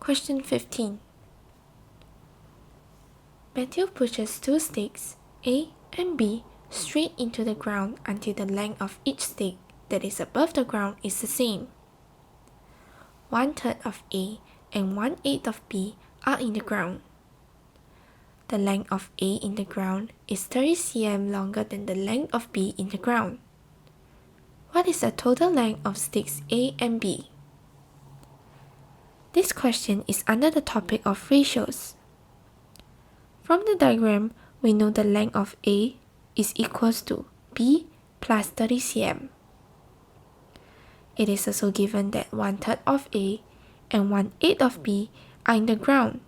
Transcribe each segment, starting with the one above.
Question 15. Matthew pushes two stakes, A and B, straight into the ground until the length of each stake that is above the ground is the same. 1/3 of A and 1/8 of B are in the ground. The length of A in the ground is 30 cm longer than the length of B in the ground. What is the total length of stakes A and B? This question is under the topic of ratios. From the diagram, we know the length of A is equals to B plus 30 cm. It is also given that 1/3 of A and 1/8 of B are in the ground.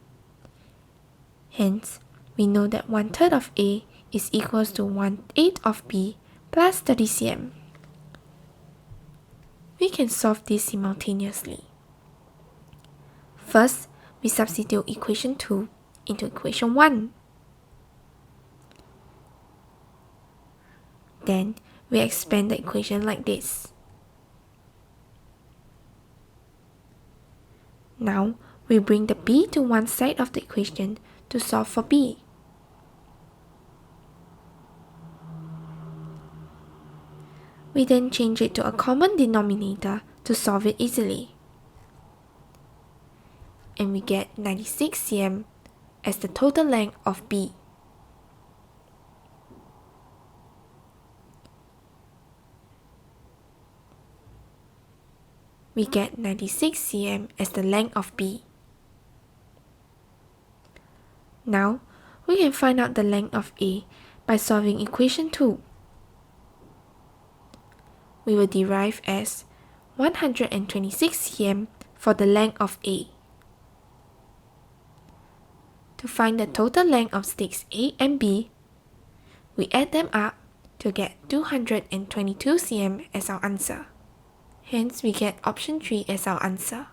Hence, we know that 1/3 of A is equals to 1/8 of B plus 30 cm. We can solve this simultaneously. First, we substitute equation 2 into equation 1. Then, we expand the equation like this. Now, we bring the B to one side of the equation to solve for B. We then change it to a common denominator to solve it easily. And we get 96 cm as the total length of B. We get 96 cm as the length of B. Now, we can find out the length of A by solving equation 2. We will derive as 126 cm for the length of A. To find the total length of stakes A and B, we add them up to get 222 cm as our answer. Hence, we get option 3 as our answer.